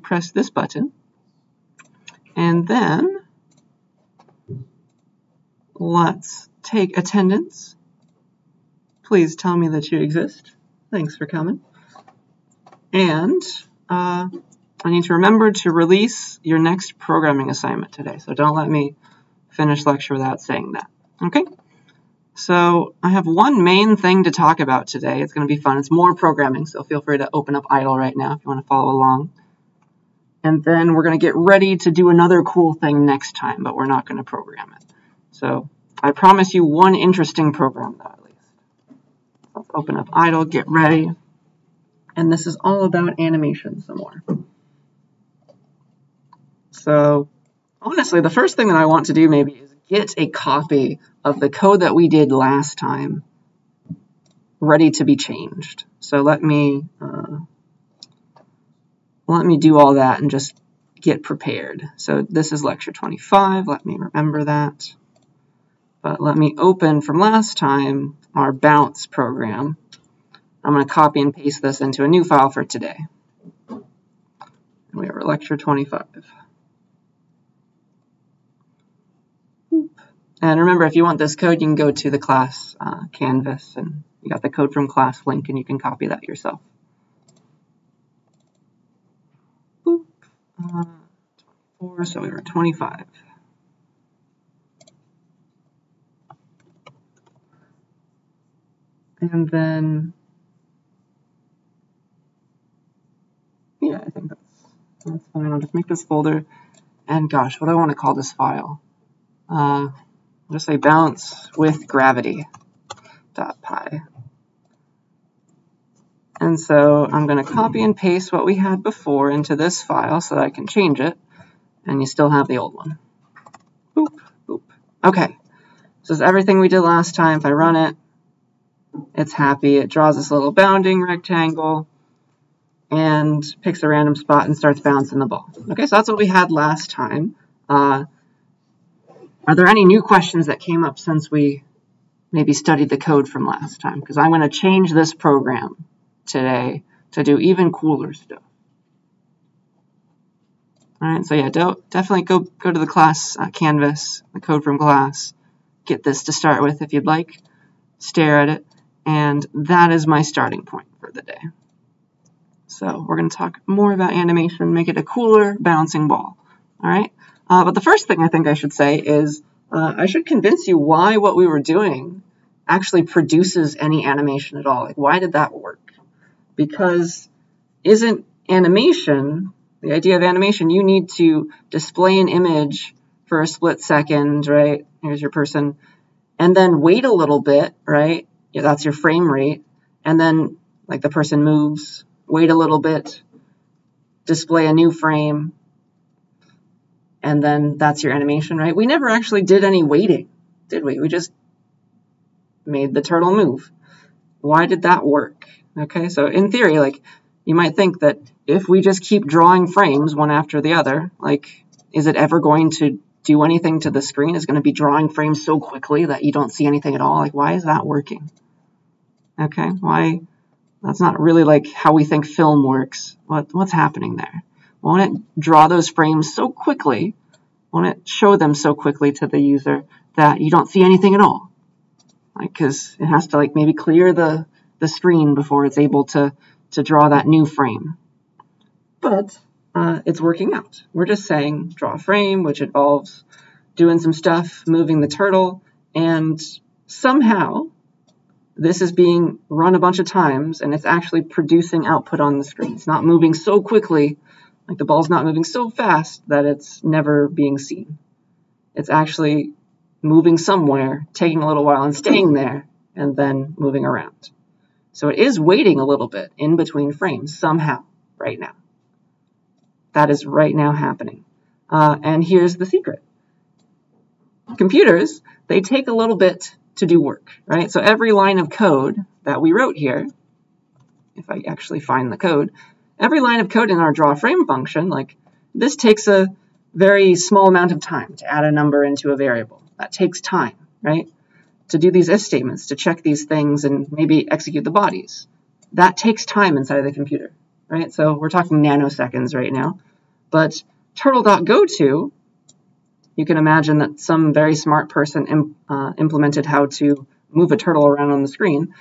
press this button. And then let's take attendance. Please tell me that you exist. Thanks for coming. And I need to remember to release your next programming assignment today. So don't let me finish lecture without saying that. Okay? So I have one main thing to talk about today. It's going to be fun. It's more programming, so feel free to open up idle right now if you want to follow along. And then we're going to get ready to do another cool thing next time, but we're not going to program it. So I promise you one interesting program, though, at least. Let's open up idle, get ready. And this is all about animation some more. So honestly, the first thing that I want to do maybe is get a copy of the code that we did last time ready to be changed. So let me do all that and just get prepared. So this is lecture 25. Let me remember that. But let me open from last time our bounce program. I'm going to copy and paste this into a new file for today. And we have our lecture 25. And remember, if you want this code, you can go to the class Canvas, and you got the code from class link, and you can copy that yourself. Boop. 24, so we were 25. And then, yeah, I think that's fine. I'll just make this folder. And gosh, what do I want to call this file? I'll just say bounce with gravity.py. And so I'm going to copy and paste what we had before into this file so that I can change it. And you still have the old one. Boop, boop. Okay, so this is everything we did last time. If I run it, it's happy. It draws this little bounding rectangle and picks a random spot and starts bouncing the ball. Okay, so that's what we had last time. Are there any new questions that came up since we maybe studied the code from last time? Because I'm going to change this program today to do even cooler stuff. All right, so yeah, definitely go to the class Canvas, the code from class. Get this to start with if you'd like. Stare at it. And that is my starting point for the day. So we're going to talk more about animation, make it a cooler bouncing ball. All right. But the first thing I think I should say is I should convince you why what we were doing actually produces any animation at all. Like, why did that work? Because isn't animation, the idea of animation, you need to display an image for a split second, right? Here's your person. And then wait a little bit, right? Yeah, that's your frame rate. And then, like, the person moves, wait a little bit, display a new frame, and then that's your animation, right? We never actually did any waiting, did we? We just made the turtle move. Why did that work? Okay, so in theory, like, you might think that if we just keep drawing frames one after the other, like, is it ever going to do anything to the screen? Is it going to be drawing frames so quickly that you don't see anything at all? Like, why is that working? Okay, why? That's not really like how we think film works. What's happening there? Won't it draw those frames so quickly? Won't it show them so quickly to the user that you don't see anything at all? Like, because it has to, like, maybe clear the screen before it's able to draw that new frame. But it's working out. We're just saying draw a frame, which involves doing some stuff, moving the turtle, and somehow this is being run a bunch of times, and it's actually producing output on the screen. It's not moving so quickly, like the ball's not moving so fast that it's never being seen. It's actually moving somewhere, taking a little while and staying there, and then moving around. So it is waiting a little bit in between frames somehow right now. That is right now happening. And here's the secret. Computers, they take a little bit to do work, right? So every line of code that we wrote here, if I actually find the code, every line of code in our drawFrame function, like, this takes a very small amount of time to add a number into a variable. That takes time, right? To do these if statements, to check these things and maybe execute the bodies. That takes time inside of the computer, right? So we're talking nanoseconds right now. But turtle.goTo, you can imagine that some very smart person implemented how to move a turtle around on the screen.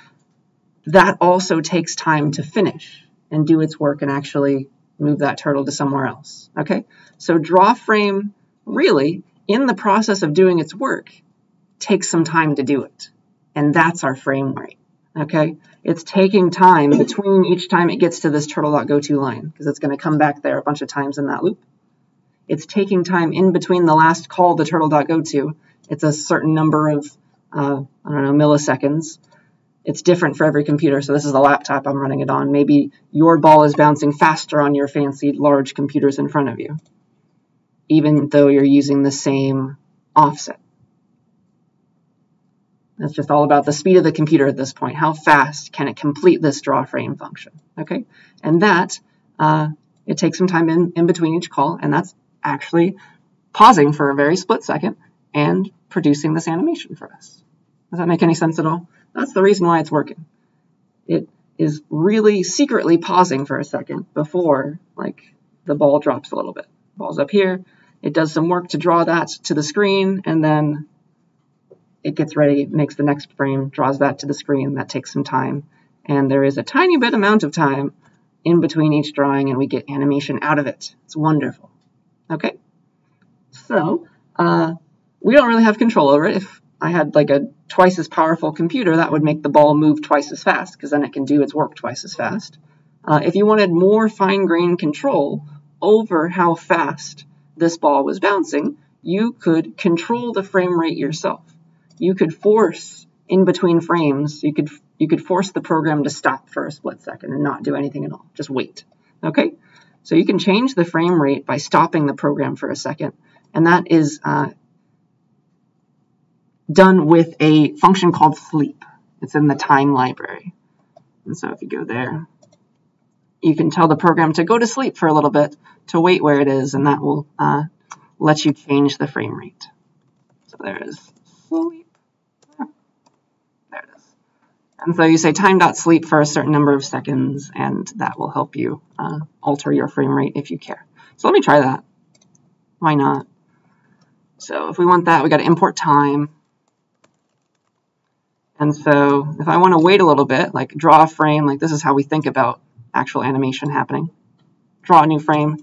That also takes time to finish and do its work and actually move that turtle to somewhere else. Okay, so drawFrame really, in the process of doing its work, takes some time to do it. And that's our frame rate. Okay, it's taking time between each time it gets to this turtle.goTo line, because it's going to come back there a bunch of times in that loop. It's taking time in between the last call to turtle.goTo. It's a certain number of, I don't know, milliseconds. It's different for every computer. So this is the laptop I'm running it on. Maybe your ball is bouncing faster on your fancy large computers in front of you, even though you're using the same offset. That's just all about the speed of the computer at this point. How fast can it complete this drawFrame function? Okay, and that, it takes some time in between each call, and that's actually pausing for a very split second and producing this animation for us. Does that make any sense at all? That's the reason why it's working. It is really secretly pausing for a second before, like, the ball drops a little bit. Ball's up here. It does some work to draw that to the screen, and then it gets ready, makes the next frame, draws that to the screen. That takes some time. And there is a tiny bit amount of time in between each drawing, and we get animation out of it. It's wonderful. Okay? So, we don't really have control over it. If I had like a twice as powerful computer, that would make the ball move twice as fast, because then it can do its work twice as fast. If you wanted more fine-grained control over how fast this ball was bouncing, you could control the frame rate yourself. You could force in between frames, you could force the program to stop for a split second and not do anything at all. Just wait. Okay? So you can change the frame rate by stopping the program for a second, and that is done with a function called sleep. It's in the time library. And so if you go there, you can tell the program to go to sleep for a little bit, to wait where it is, and that will let you change the frame rate. So there is sleep. There it is. And so you say time.sleep for a certain number of seconds, and that will help you alter your frame rate if you care. So let me try that. Why not? So if we want that, we got to import time. And so if I want to wait a little bit, like draw a frame, like this is how we think about actual animation happening. Draw a new frame,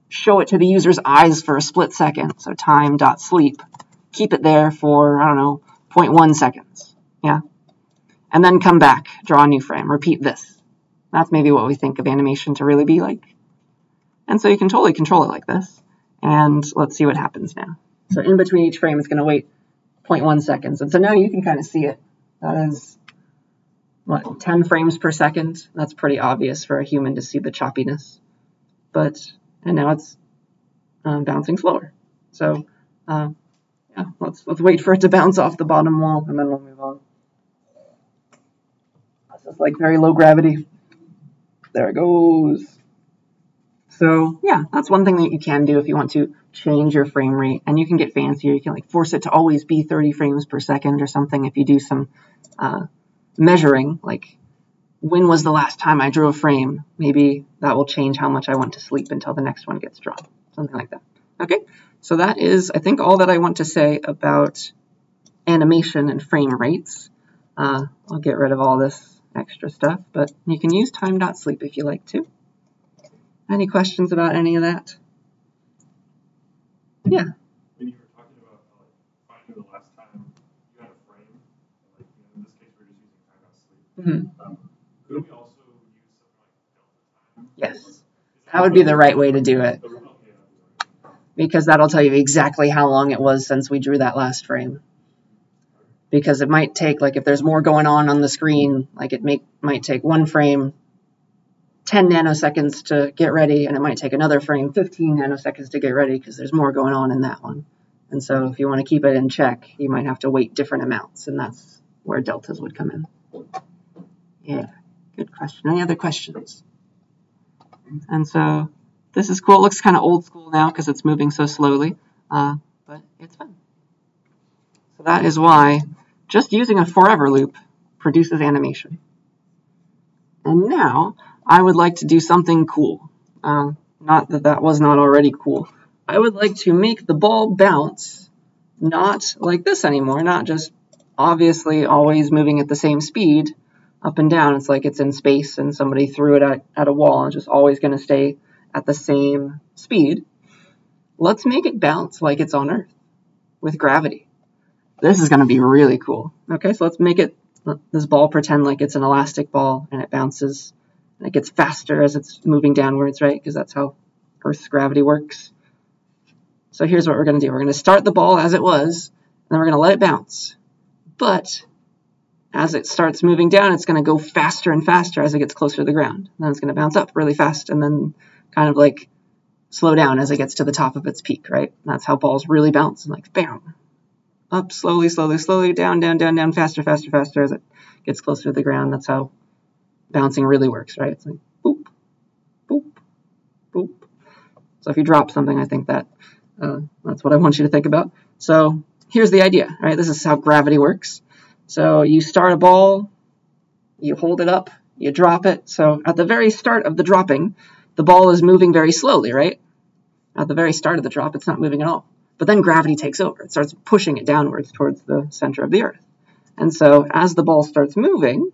show it to the user's eyes for a split second. So time.sleep, keep it there for, I don't know, 0.1 seconds. Yeah. And then come back, draw a new frame, repeat this. That's maybe what we think of animation to really be like. And so you can totally control it like this. And let's see what happens now. So in between each frame, it's going to wait 0.1 seconds. And so now you can kind of see it. That is, what, 10 frames per second? That's pretty obvious for a human to see the choppiness. And now it's bouncing slower. So, yeah, let's wait for it to bounce off the bottom wall, and then we'll move on. This is like very low gravity. There it goes. So, yeah, that's one thing that you can do if you want to change your frame rate, and you can get fancier. You can like force it to always be 30 frames per second or something if you do some measuring, like when was the last time I drew a frame? Maybe that will change how much I want to sleep until the next one gets drawn, something like that. Okay, so that is, I think, all that I want to say about animation and frame rates. I'll get rid of all this extra stuff, but you can use time.sleep if you like to. Any questions about any of that? Yeah. When you were talking about finding the last time you had a frame, like in this case we're just using time.sleep. Could we also use something like delta time? Yes. That would be the right way to do it. Because that'll tell you exactly how long it was since we drew that last frame. Because it might take, like if there's more going on the screen, like it might take one frame 10 nanoseconds to get ready, and it might take another frame 15 nanoseconds to get ready because there's more going on in that one. And so if you want to keep it in check, you might have to wait different amounts, and that's where deltas would come in. Yeah, good question. Any other questions? And so this is cool. It looks kind of old school now because it's moving so slowly, but it's fun. So that is why just using a forever loop produces animation. And now I would like to do something cool. not that that was not already cool. I would like to make the ball bounce not like this anymore, not just obviously always moving at the same speed up and down. It's like it's in space and somebody threw it at a wall and just always going to stay at the same speed. Let's make it bounce like it's on Earth with gravity. This is going to be really cool. Okay, so let's make this ball pretend like it's an elastic ball and it bounces and it gets faster as it's moving downwards, right? Because that's how Earth's gravity works. So here's what we're going to do. We're going to start the ball as it was, and then we're going to let it bounce. But as it starts moving down, it's going to go faster and faster as it gets closer to the ground. And then it's going to bounce up really fast and then kind of like slow down as it gets to the top of its peak, right? And that's how balls really bounce, and like bam, up slowly, slowly, slowly, down, down, down, down, faster, faster, faster as it gets closer to the ground. That's how bouncing really works, right? It's like boop, boop, boop. So if you drop something, I think that's what I want you to think about. So here's the idea, right? This is how gravity works. So you start a ball, you hold it up, you drop it. So at the very start of the dropping, the ball is moving very slowly, right? At the very start of the drop, it's not moving at all. But then gravity takes over. It starts pushing it downwards towards the center of the Earth. And so as the ball starts moving,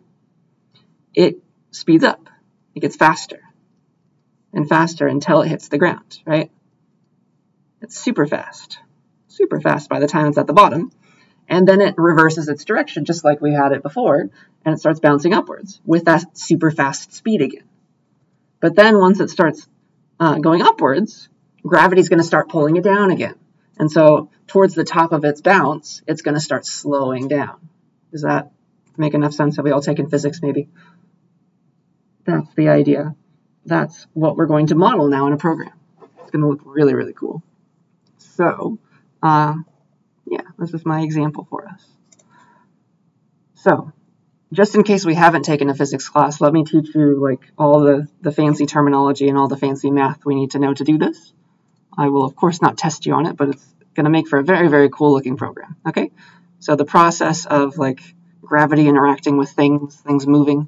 it speeds up. It gets faster and faster until it hits the ground, right? It's super fast by the time it's at the bottom. And then it reverses its direction just like we had it before, and it starts bouncing upwards with that super fast speed again. But then once it starts going upwards, gravity's going to start pulling it down again. And so towards the top of its bounce, it's going to start slowing down. Does that make enough sense? Have we all taken physics maybe? That's the idea. That's what we're going to model now in a program. It's going to look really, really cool. So, yeah, this is my example for us. So, just in case we haven't taken a physics class, let me teach you like all the fancy terminology and all the fancy math we need to know to do this. I will, of course, not test you on it, but it's going to make for a very, very cool looking program. Okay? So the process of like gravity interacting with things moving,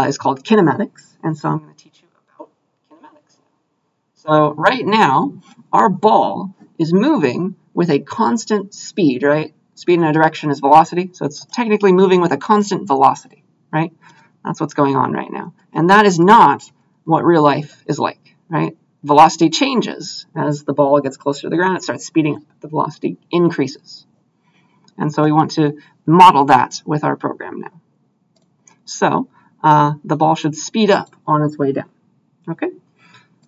is called kinematics. And so I'm going to teach you about kinematics. So right now, our ball is moving with a constant speed, right? Speed in a direction is velocity, so it's technically moving with a constant velocity, right? That's what's going on right now. And that is not what real life is like, right? Velocity changes as the ball gets closer to the ground. It starts speeding up. The velocity increases. And so we want to model that with our program now. So the ball should speed up on its way down, okay?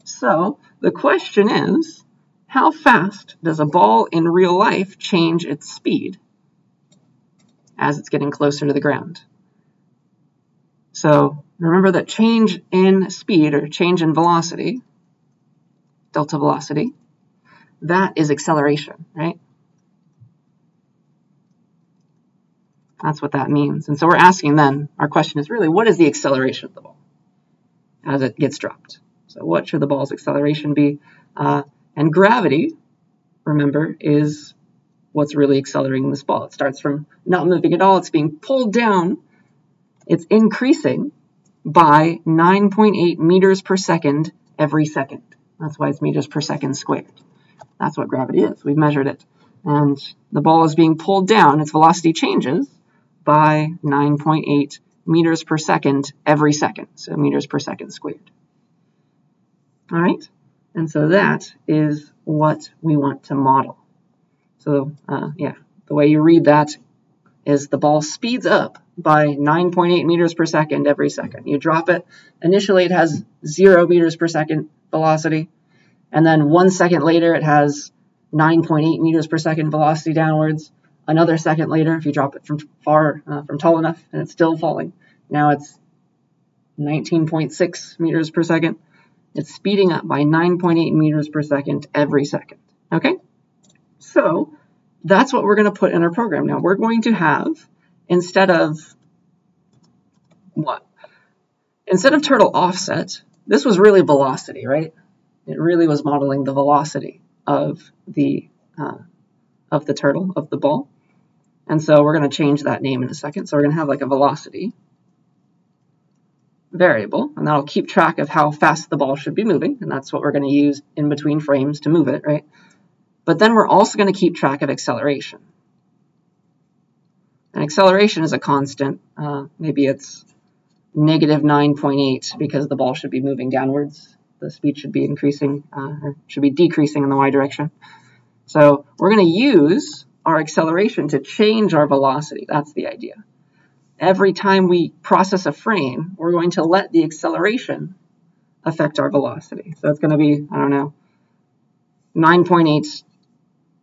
So the question is, how fast does a ball in real life change its speed as it's getting closer to the ground? So remember that change in speed or change in velocity, delta velocity, that is acceleration, right? That's what that means. And so we're asking then, our question is really, what is the acceleration of the ball as it gets dropped? So what should the ball's acceleration be? And gravity, remember, is what's really accelerating this ball. It starts from not moving at all. It's being pulled down. It's increasing by 9.8 meters per second every second. That's why it's meters per second squared. That's what gravity is. We've measured it. And the ball is being pulled down. Its velocity changes by 9.8 meters per second every second. So meters per second squared. All right? And so that is what we want to model. So, yeah, the way you read that is the ball speeds up by 9.8 meters per second every second. You drop it. Initially, it has 0 meters per second velocity. And then 1 second later, it has 9.8 meters per second velocity downwards. Another second later, if you drop it from tall enough, and it's still falling. Now it's 19.6 meters per second. It's speeding up by 9.8 meters per second every second, okay? So that's what we're going to put in our program. Now we're going to have, instead of what? Instead of turtle offset, this was really velocity, right? It really was modeling the velocity of the turtle, of the ball. And so we're going to change that name in a second. So we're going to have like a velocity. variable, and that'll keep track of how fast the ball should be moving, and that's what we're going to use in between frames to move it, right? But then we're also going to keep track of acceleration. And acceleration is a constant. Maybe it's negative 9.8 because the ball should be moving downwards. The speed should be increasing, or should be decreasing in the y direction. So we're going to use our acceleration to change our velocity. That's the idea. Every time we process a frame, we're going to let the acceleration affect our velocity. So it's going to be, I don't know, 9.8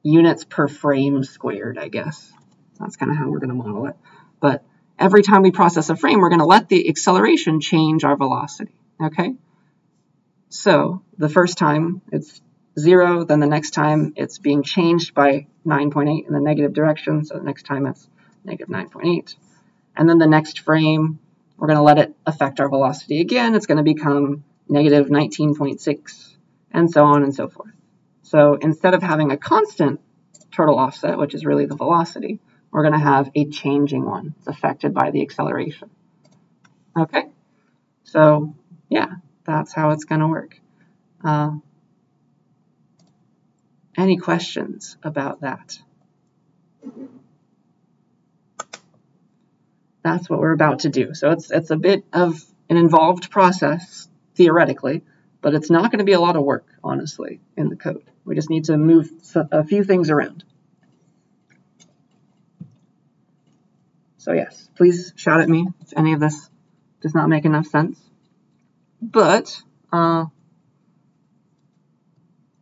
units per frame squared, I guess. That's kind of how we're going to model it. But every time we process a frame, we're going to let the acceleration change our velocity, okay? So the first time it's 0, then the next time it's being changed by 9.8 in the negative direction, so the next time it's negative 9.8. And then the next frame, we're going to let it affect our velocity again. It's going to become negative 19.6, and so on and so forth. So instead of having a constant turtle offset, which is really the velocity, we're going to have a changing one. It's affected by the acceleration. Okay? So, yeah, that's how it's going to work. Any questions about that? That's what we're about to do. So it's a bit of an involved process, theoretically, but it's not going to be a lot of work, honestly, in the code. We just need to move a few things around. So yes, please shout at me if any of this does not make enough sense. But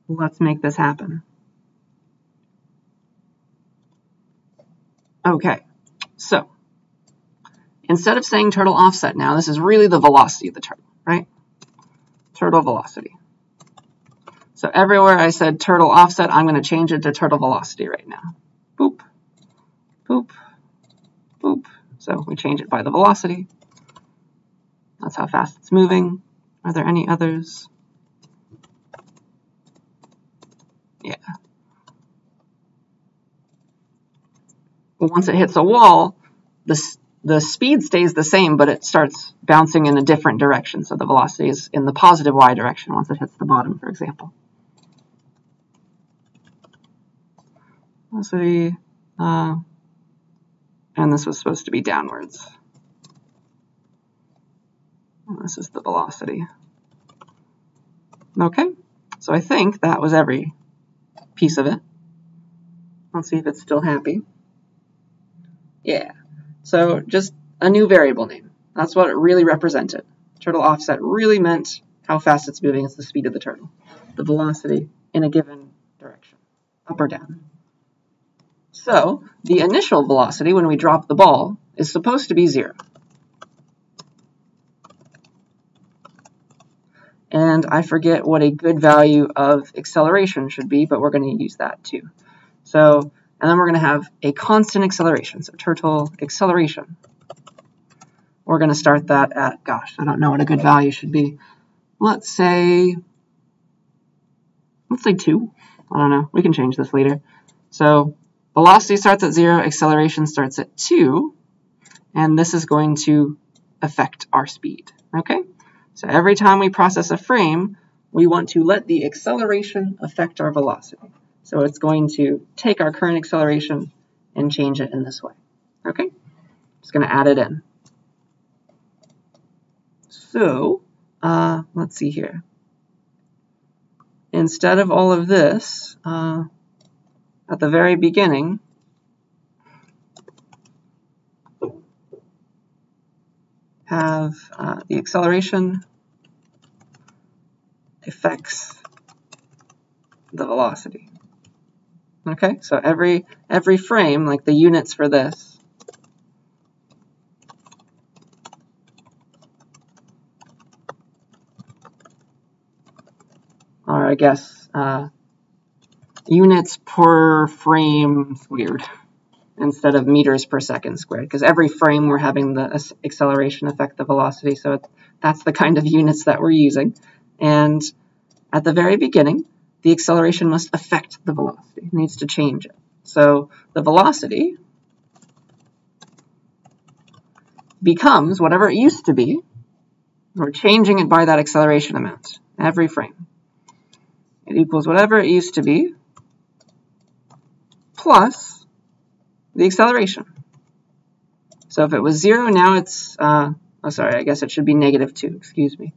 let's make this happen. Okay, so instead of saying turtle offset now, this is really the velocity of the turtle, right? Turtle velocity. So everywhere I said turtle offset, I'm going to change it to turtle velocity right now. Boop, boop, boop. So we change it by the velocity. That's how fast it's moving. Are there any others? Yeah. But once it hits a wall, the speed stays the same, but it starts bouncing in a different direction. So the velocity is in the positive y direction once it hits the bottom, for example. Velocity, and this was supposed to be downwards. And this is the velocity. Okay, so I think that was every piece of it. Let's see if it's still happy. Yeah, so just a new variable name. That's what it really represented. Turtle offset really meant how fast it's moving. It's the speed of the turtle. The velocity in a given direction, up or down. So the initial velocity when we drop the ball is supposed to be 0. And I forget what a good value of acceleration should be, but we're going to use that too. So, and then we're going to have a constant acceleration, so turtle acceleration. We're going to start that at, gosh, I don't know what a good value should be. Let's say 2. I don't know. We can change this later. So velocity starts at 0, acceleration starts at 2, and this is going to affect our speed. Okay? So every time we process a frame, we want to let the acceleration affect our velocity. So it's going to take our current acceleration and change it in this way. Okay? Just going to add it in. So, let's see here. Instead of all of this, at the very beginning, have the acceleration affects the velocity. Okay, so every frame, like the units for this, or I guess units per frame squared instead of meters per second squared, because every frame we're having the acceleration affect the velocity, so that's the kind of units that we're using. And at the very beginning, the acceleration must affect the velocity. It needs to change it. So the velocity becomes whatever it used to be We're changing it by that acceleration amount every frame. It equals whatever it used to be plus the acceleration. So if it was 0, now it's, oh sorry, I guess it should be -2, excuse me.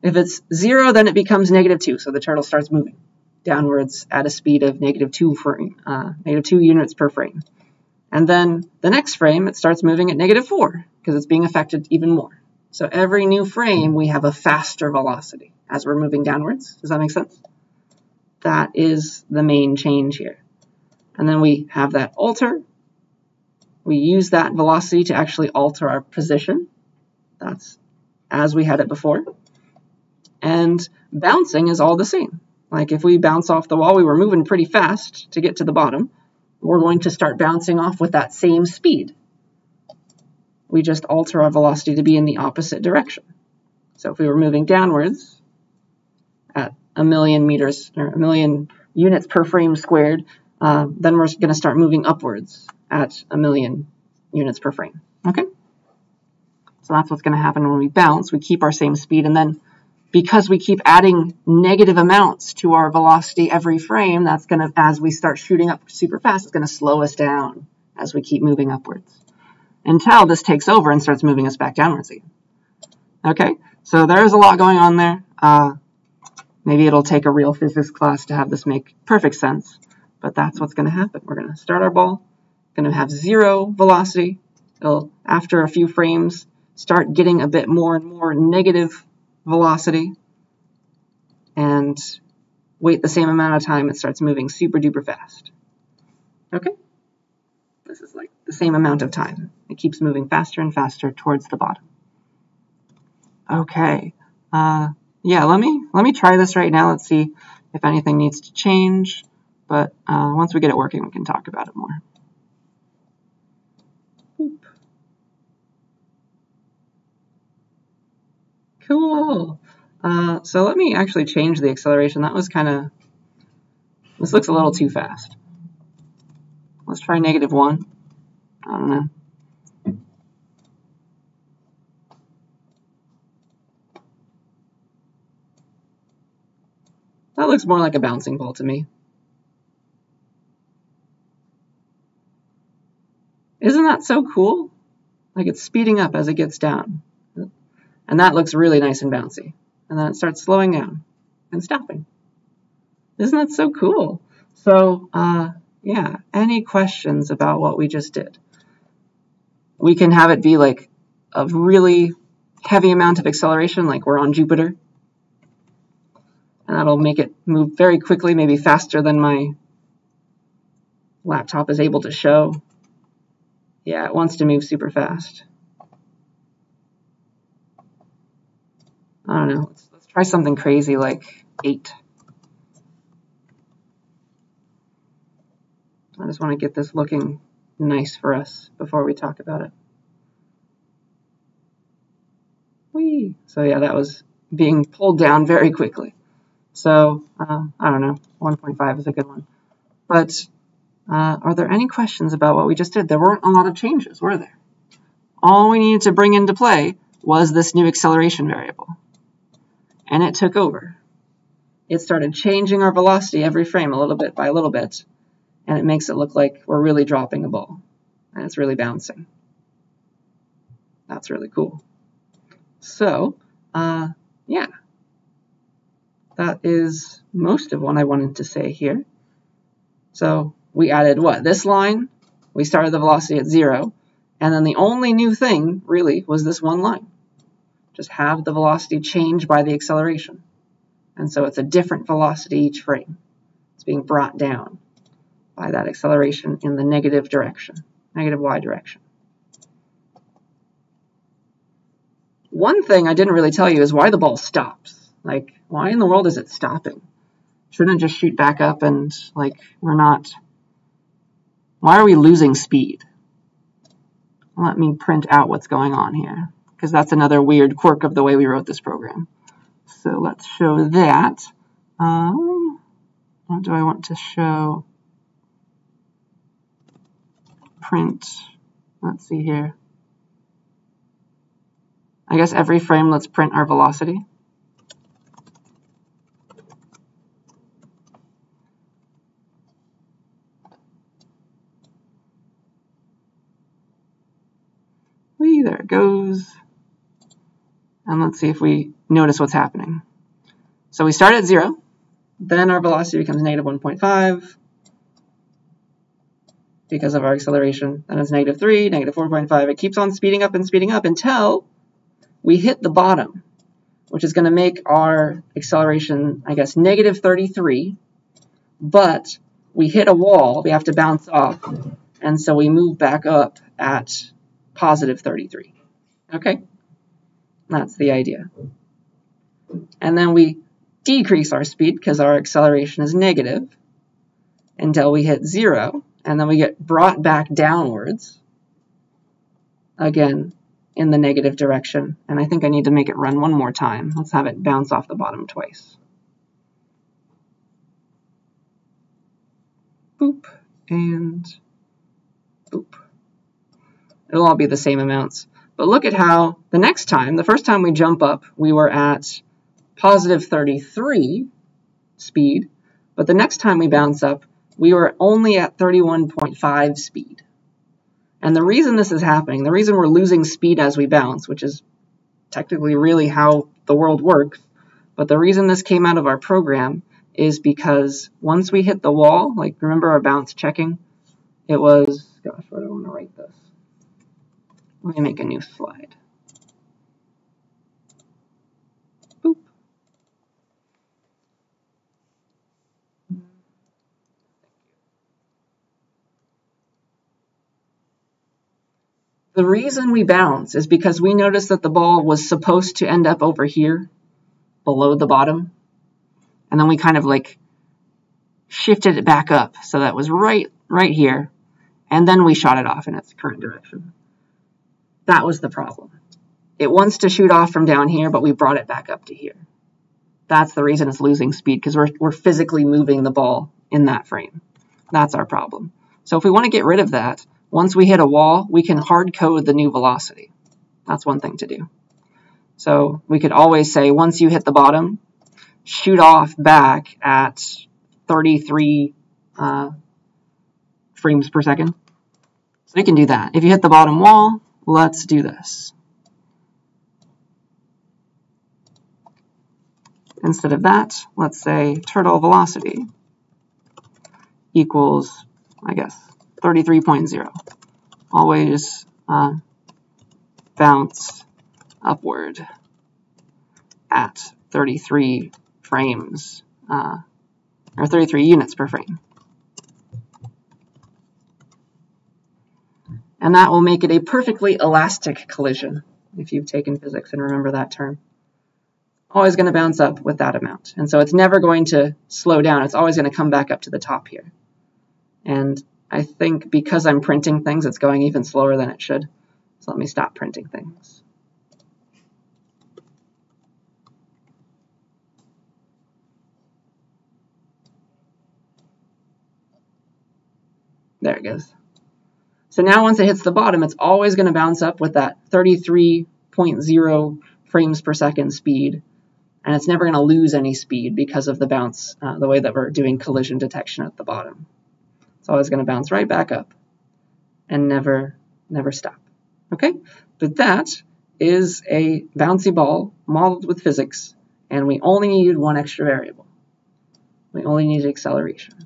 If it's 0, then it becomes -2, so the turtle starts moving downwards at a speed of -2 units per frame. And then the next frame, it starts moving at -4, because it's being affected even more. So every new frame, we have a faster velocity as we're moving downwards. Does that make sense? That is the main change here. And then we have that alter. We use that velocity to actually alter our position. That's as we had it before. And bouncing is all the same. Like if we bounce off the wall, we were moving pretty fast to get to the bottom. We're going to start bouncing off with that same speed. We just alter our velocity to be in the opposite direction. So if we were moving downwards at 1,000,000 meters or 1,000,000 units per frame squared, then we're going to start moving upwards at 1,000,000 units per frame. Okay? So that's what's going to happen when we bounce. We keep our same speed, and then because we keep adding negative amounts to our velocity every frame, that's going to, as we start shooting up super fast, it's going to slow us down as we keep moving upwards until this takes over and starts moving us back downwards again. Okay, so there's a lot going on there. Maybe it'll take a real physics class to have this make perfect sense, but that's what's going to happen. We're going to start our ball, going to have 0 velocity. It'll, after a few frames, start getting a bit more and more negative velocity, and wait the same amount of time, it starts moving super duper fast. Okay? This is like the same amount of time. It keeps moving faster and faster towards the bottom. Okay. Yeah, let me try this right now. Let's see if anything needs to change. But once we get it working, we can talk about it more. Boop. Cool. So let me actually change the acceleration. That was kind of, this looks a little too fast. Let's try -1. I don't know. That looks more like a bouncing ball to me. Isn't that so cool? Like it's speeding up as it gets down. And that looks really nice and bouncy. And then it starts slowing down and stopping. Isn't that so cool? So, yeah, any questions about what we just did? We can have it be like a really heavy amount of acceleration, like we're on Jupiter. And that'll make it move very quickly, maybe faster than my laptop is able to show. Yeah, it wants to move super fast. I don't know. Let's try something crazy like 8. I just want to get this looking nice for us before we talk about it. Whee! So yeah, that was being pulled down very quickly. So, I don't know, 1.5 is a good one. But are there any questions about what we just did? There weren't a lot of changes, were there? All we needed to bring into play was this new acceleration variable. And it took over. It started changing our velocity every frame a little bit by a little bit, and it makes it look like we're really dropping a ball, and it's really bouncing. That's really cool. So, yeah. That is most of what I wanted to say here. So we added what? This line, we started the velocity at 0, and then the only new thing, really, was this one line. Just have the velocity change by the acceleration. And so it's a different velocity each frame. It's being brought down by that acceleration in the negative direction, negative y direction. One thing I didn't really tell you is why the ball stops. Like, why in the world is it stopping? Shouldn't it just shoot back up and, like, we're not... Why are we losing speed? Let me print out what's going on here, because that's another weird quirk of the way we wrote this program. So let's show that. What do I want to show? Print. Let's see here. I guess every frame, let's print our velocity. Whee, there it goes. And let's see if we notice what's happening. So we start at 0, then our velocity becomes negative 1.5 because of our acceleration. Then it's negative 3, negative 4.5. It keeps on speeding up until we hit the bottom, which is going to make our acceleration, I guess, negative 33. But we hit a wall, we have to bounce off, and so we move back up at positive 33. Okay? That's the idea. And then we decrease our speed because our acceleration is negative until we hit 0, and then we get brought back downwards again in the negative direction. And I think I need to make it run one more time. Let's have it bounce off the bottom twice. Boop and boop. It'll all be the same amounts. But look at how the next time, the first time we jump up, we were at positive 33 speed, but the next time we bounce up, we were only at 31.5 speed. And the reason this is happening, the reason we're losing speed as we bounce, which is technically really how the world works, but the reason this came out of our program is because once we hit the wall, like remember our bounce checking, it was, gosh, where do I want to write this? Let me make a new slide. Boop. The reason we bounce is because we noticed that the ball was supposed to end up over here, below the bottom, and then we kind of like shifted it back up so that it was right here, and then we shot it off in its current direction. That was the problem. It wants to shoot off from down here, but we brought it back up to here. That's the reason it's losing speed, because we're physically moving the ball in that frame. That's our problem. So if we want to get rid of that, once we hit a wall, we can hard code the new velocity. That's one thing to do. So we could always say, once you hit the bottom, shoot off back at 33 frames per second. So we can do that. If you hit the bottom wall, let's do this. Instead of that, let's say turtle velocity equals, I guess, 33.0. Always bounce upward at 33 frames, or 33 units per frame. And that will make it a perfectly elastic collision, if you've taken physics and remember that term. Always going to bounce up with that amount. And so it's never going to slow down. It's always going to come back up to the top here. And I think because I'm printing things, it's going even slower than it should. So let me stop printing things. There it goes. So now once it hits the bottom, it's always going to bounce up with that 33.0 frames per second speed. And it's never going to lose any speed because of the bounce, the way that we're doing collision detection at the bottom. It's always going to bounce right back up and never stop. Okay? But that is a bouncy ball modeled with physics, and we only needed one extra variable. We only needed acceleration.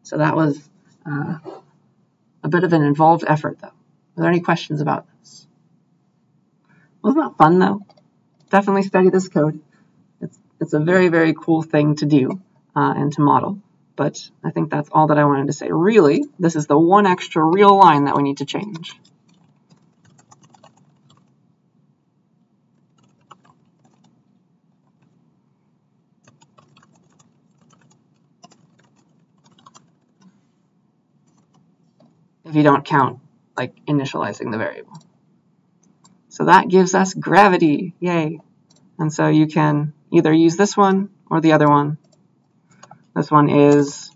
So that was a bit of an involved effort, though. Are there any questions about this? Wasn't that fun, though? Definitely study this code. It's a very, very cool thing to do and to model. But I think that's all that I wanted to say. Really, this is the one extra real line that we need to change. If you don't count, like, initializing the variable. So that gives us gravity, yay. And so you can either use this one or the other one. This one is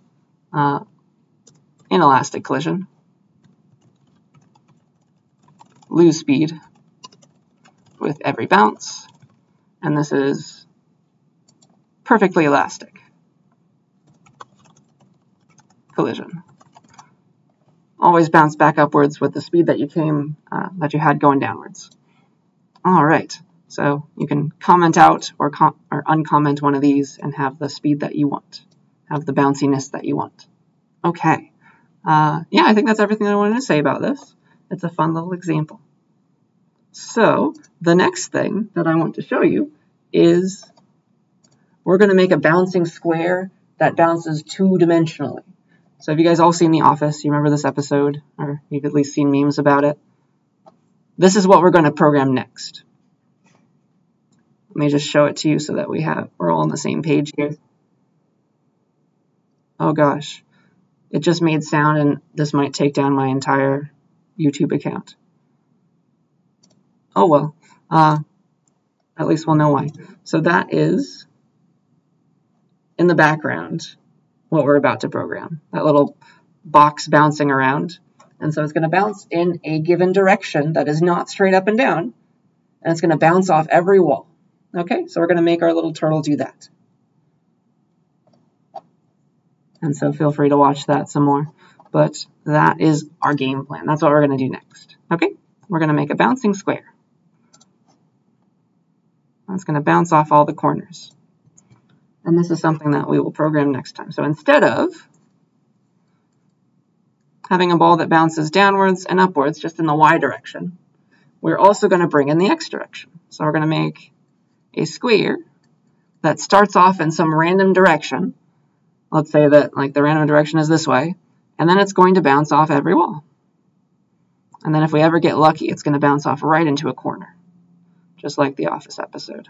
inelastic collision, lose speed, with every bounce, and this is perfectly elastic. Collision. Always bounce back upwards with the speed that you had going downwards. All right, so you can comment out or uncomment one of these and have the speed that you want, have the bounciness that you want. Okay, yeah, I think that's everything I wanted to say about this. It's a fun little example. So the next thing that I want to show you is we're going to make a bouncing square that bounces two-dimensionally. So have you guys all seen The Office? You remember this episode, or you've at least seen memes about it? This is what we're going to program next. Let me just show it to you so that we're all on the same page here. Oh gosh, it just made sound, and this might take down my entire YouTube account. Oh well, at least we'll know why. So that is, in the background, what we're about to program. That little box bouncing around. And so it's going to bounce in a given direction that is not straight up and down. And it's going to bounce off every wall. Okay, so we're going to make our little turtle do that. And so feel free to watch that some more. But that is our game plan. That's what we're going to do next. Okay, we're going to make a bouncing square. It's going to bounce off all the corners. And this is something that we will program next time. So instead of having a ball that bounces downwards and upwards just in the y direction, we're also going to bring in the x direction. So we're going to make a square that starts off in some random direction. Let's say that like the random direction is this way, and then it's going to bounce off every wall. And then if we ever get lucky, it's going to bounce off right into a corner, just like the Office episode.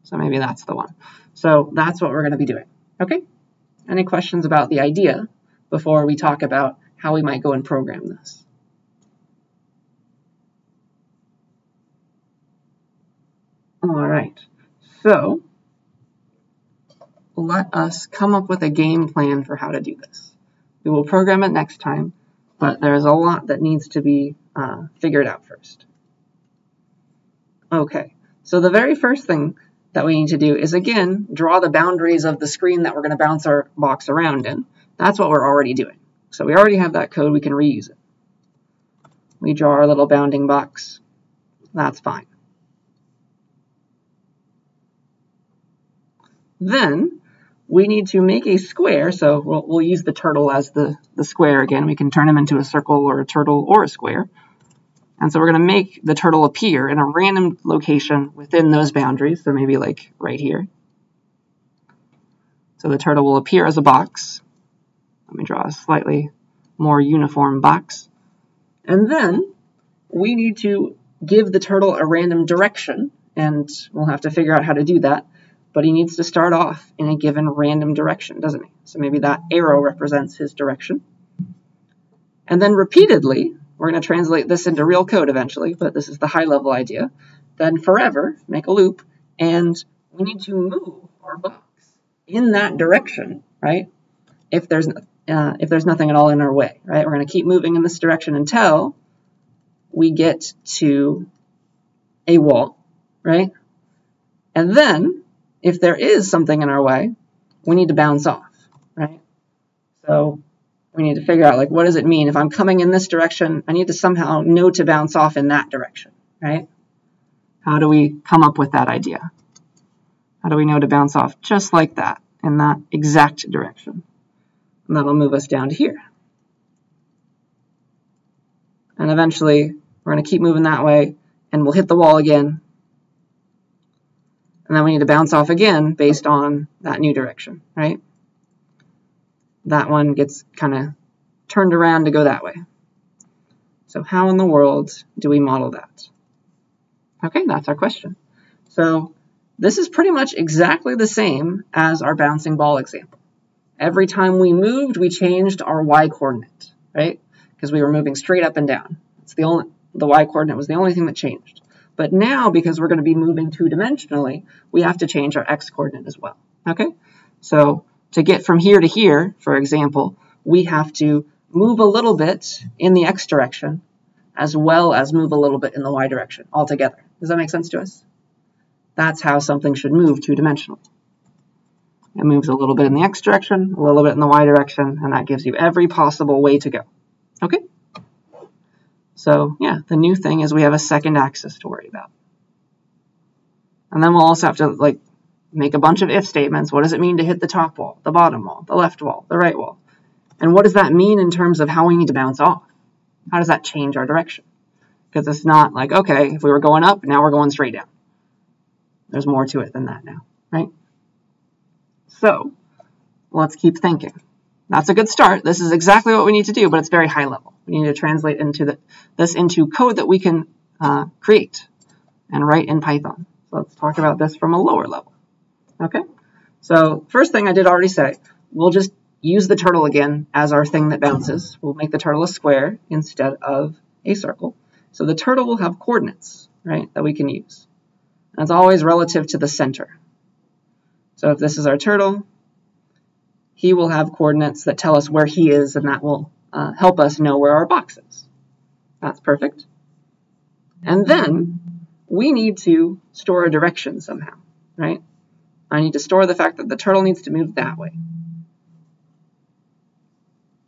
So maybe that's the one. So that's what we're going to be doing. Okay? Any questions about the idea before we talk about how we might go and program this? All right. So let us come up with a game plan for how to do this. We will program it next time, but there's a lot that needs to be figured out first. Okay. So the very first thing that we need to do is, again, draw the boundaries of the screen that we're going to bounce our box around in. That's what we're already doing. So we already have that code. We can reuse it. We draw our little bounding box. That's fine. Then we need to make a square. So we'll use the turtle as the square again. We can turn him into a circle or a turtle or a square. And so we're going to make the turtle appear in a random location within those boundaries. So maybe like right here. So the turtle will appear as a box. Let me draw a slightly more uniform box. And then we need to give the turtle a random direction. And we'll have to figure out how to do that. But he needs to start off in a given random direction, doesn't he? So maybe that arrow represents his direction. And then repeatedly, we're going to translate this into real code eventually, but this is the high-level idea. Then forever, make a loop, and we need to move our box in that direction, right? If there's nothing at all in our way, right? We're going to keep moving in this direction until we get to a wall, right? And then, if there is something in our way, we need to bounce off, right? So we need to figure out, like, what does it mean? If I'm coming in this direction, I need to somehow know to bounce off in that direction, right? How do we come up with that idea? How do we know to bounce off just like that, in that exact direction? And that'll move us down to here. And eventually, we're going to keep moving that way, and we'll hit the wall again. And then we need to bounce off again based on that new direction, right? That one gets kind of turned around to go that way. So how in the world do we model that? Okay, that's our question. So this is pretty much exactly the same as our bouncing ball example. Every time we moved, we changed our y-coordinate, right? Because we were moving straight up and down. The y-coordinate was the only thing that changed. But now, because we're going to be moving two-dimensionally, we have to change our x-coordinate as well, okay? So to get from here to here, for example, we have to move a little bit in the x direction as well as move a little bit in the y direction altogether. Does that make sense to us? That's how something should move two-dimensionally. It moves a little bit in the x direction, a little bit in the y direction, and that gives you every possible way to go. Okay? So, yeah, the new thing is we have a second axis to worry about. And then we'll also have to, like, make a bunch of if statements. What does it mean to hit the top wall, the bottom wall, the left wall, the right wall? And what does that mean in terms of how we need to bounce off? How does that change our direction? Because it's not like, okay, if we were going up, now we're going straight down. There's more to it than that now, right? So, let's keep thinking. That's a good start. This is exactly what we need to do, but it's very high level. We need to translate this into code that we can create and write in Python. So let's talk about this from a lower level. Okay? So first thing I did already say, we'll just use the turtle again as our thing that bounces. We'll make the turtle a square instead of a circle. So the turtle will have coordinates, right, that we can use. And it's always relative to the center. So if this is our turtle, he will have coordinates that tell us where he is, and that will help us know where our box is. That's perfect. And then we need to store a direction somehow, right? I need to store the fact that the turtle needs to move that way.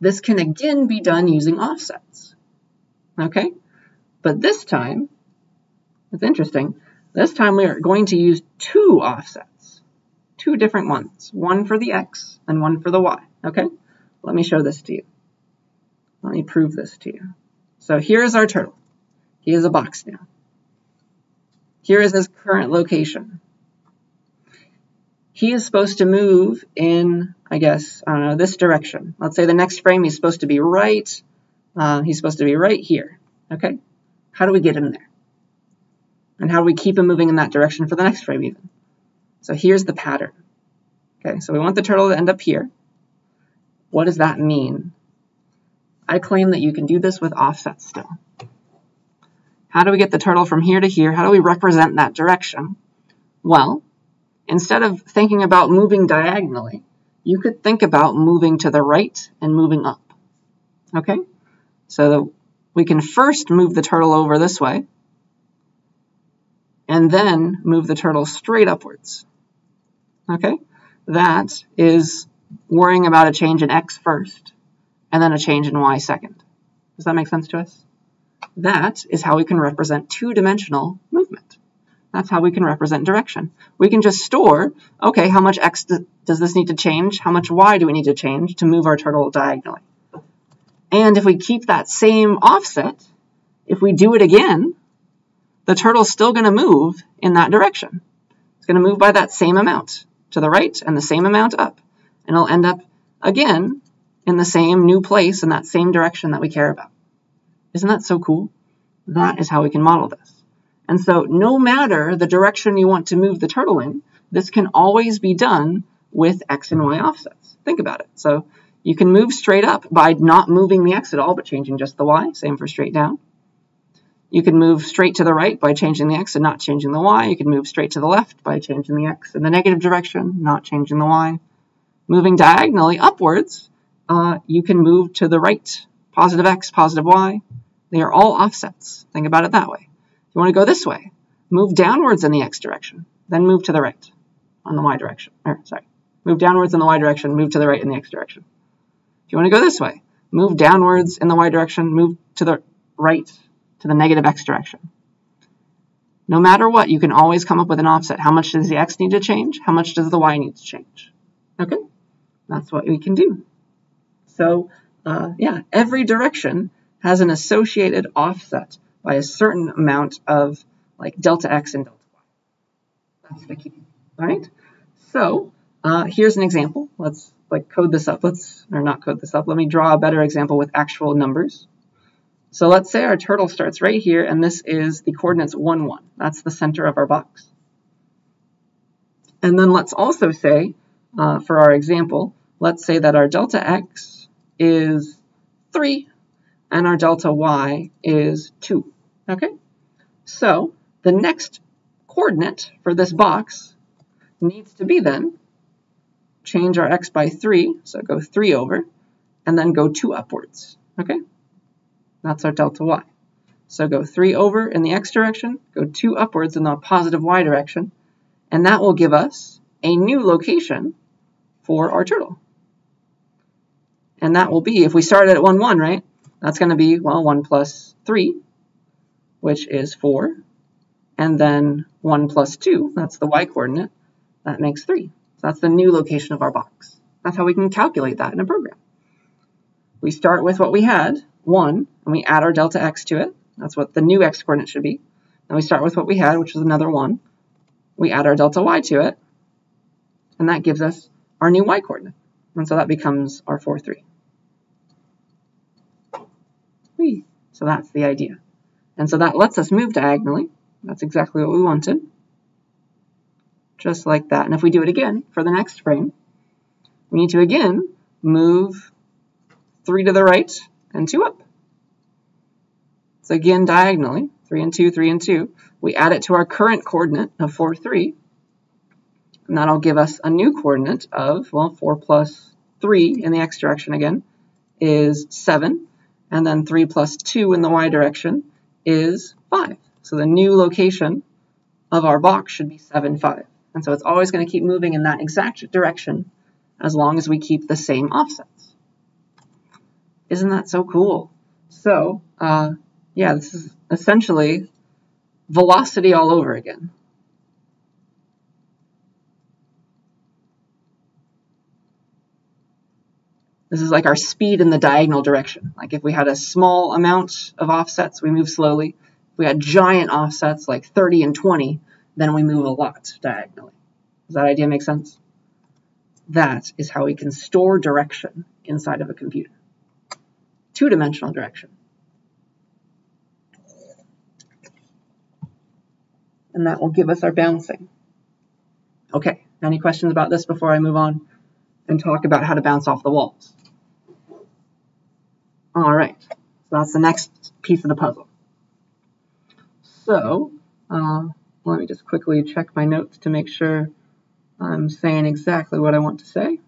This can again be done using offsets, okay? But this time, it's interesting, this time we are going to use two offsets, two different ones, one for the x and one for the y, okay? Let me show this to you. Let me prove this to you. So here is our turtle. He is a box now. Here is his current location. He is supposed to move in, I guess, I don't know, this direction. Let's say the next frame he's supposed to be right here, okay? How do we get him there? And how do we keep him moving in that direction for the next frame even? So here's the pattern. Okay, so we want the turtle to end up here. What does that mean? I claim that you can do this with offsets still. How do we get the turtle from here to here? How do we represent that direction? Well, instead of thinking about moving diagonally, you could think about moving to the right and moving up. Okay? So we can first move the turtle over this way, and then move the turtle straight upwards. Okay? That is worrying about a change in x first, and then a change in y second. Does that make sense to us? That is how we can represent two-dimensional movement. That's how we can represent direction. We can just store, okay, how much x does this need to change? How much y do we need to change to move our turtle diagonally? And if we keep that same offset, if we do it again, the turtle's still going to move in that direction. It's going to move by that same amount to the right and the same amount up. And it'll end up, again, in the same new place in that same direction that we care about. Isn't that so cool? That is how we can model this. And so no matter the direction you want to move the turtle in, this can always be done with x and y offsets. Think about it. So you can move straight up by not moving the x at all, but changing just the y. Same for straight down. You can move straight to the right by changing the x and not changing the y. You can move straight to the left by changing the x in the negative direction, not changing the y. Moving diagonally upwards, you can move to the right, positive x, positive y. They are all offsets. Think about it that way. If you want to go this way, move downwards in the x direction, then move to the right on the y direction. Move downwards in the y direction, move to the right in the x direction. If you want to go this way, move downwards in the y direction, move to the right to the negative x direction. No matter what, you can always come up with an offset. How much does the x need to change? How much does the y need to change? Okay, that's what we can do. So, yeah, every direction has an associated offset by a certain amount of like delta x and delta y. That's the key. All right. So here's an example. Let's code this up. Not code this up. Let me draw a better example with actual numbers. So let's say our turtle starts right here, and this is the coordinates 1, 1. That's the center of our box. And then let's also say, for our example, let's say that our delta x is 3, and our delta y is 2, okay? So the next coordinate for this box needs to be then, change our x by 3, so go 3 over, and then go 2 upwards, okay? That's our delta y. So go 3 over in the x direction, go 2 upwards in the positive y direction, and that will give us a new location for our turtle. And that will be, if we started at 1, 1, right? That's going to be, well, 1 plus 3, which is 4. And then 1 plus 2, that's the y-coordinate, that makes 3. So that's the new location of our box. That's how we can calculate that in a program. We start with what we had, 1, and we add our delta x to it. That's what the new x-coordinate should be. Then we start with what we had, which was another 1. We add our delta y to it, and that gives us our new y-coordinate. And so that becomes our 4, 3. Whee. So that's the idea. And so that lets us move diagonally. That's exactly what we wanted. Just like that. And if we do it again for the next frame, we need to again move 3 to the right and 2 up. So again, diagonally, 3 and 2, 3 and 2. We add it to our current coordinate of 4, 3. And that'll give us a new coordinate of, well, 4 plus 3 in the x direction again is 7. And then 3 plus 2 in the y direction is 5. So the new location of our box should be 7, 5. And so it's always going to keep moving in that exact direction as long as we keep the same offsets. Isn't that so cool? So, yeah, this is essentially velocity all over again. This is like our speed in the diagonal direction. Like if we had a small amount of offsets, we move slowly. If we had giant offsets like 30 and 20, then we move a lot diagonally. Does that idea make sense? That is how we can store direction inside of a computer. Two-dimensional direction. And that will give us our bouncing. Okay, any questions about this before I move on and talk about how to bounce off the walls? All right, so that's the next piece of the puzzle. So, let me just quickly check my notes to make sure I'm saying exactly what I want to say.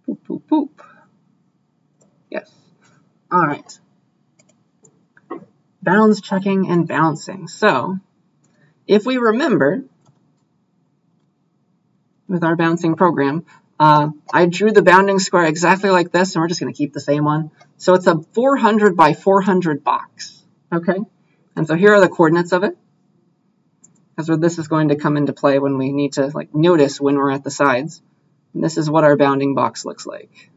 Boop, boop, boop. Yes. All right. Bounds checking and bouncing. So, if we remember, with our bouncing program, I drew the bounding square exactly like this, and we're just going to keep the same one. So it's a 400 by 400 box, okay? And so here are the coordinates of it. That's where this is going to come into play when we need to like notice when we're at the sides. And this is what our bounding box looks like.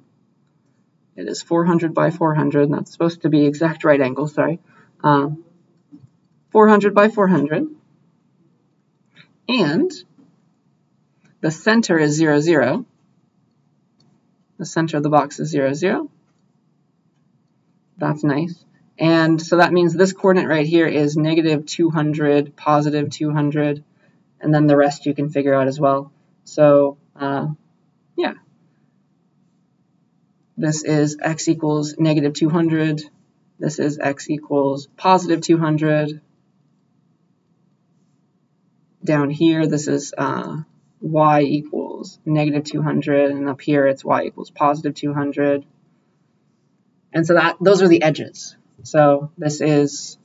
It is 400 by 400, and that's supposed to be exact right angle, sorry. 400 by 400. And the center is 0, 0. The center of the box is 0, 0. That's nice. And so that means this coordinate right here is negative 200, positive 200, and then the rest you can figure out as well. So, yeah. This is x equals negative 200. This is x equals positive 200. Down here, this is y equals negative 200, and up here it's y equals positive 200. And so those are the edges. So this is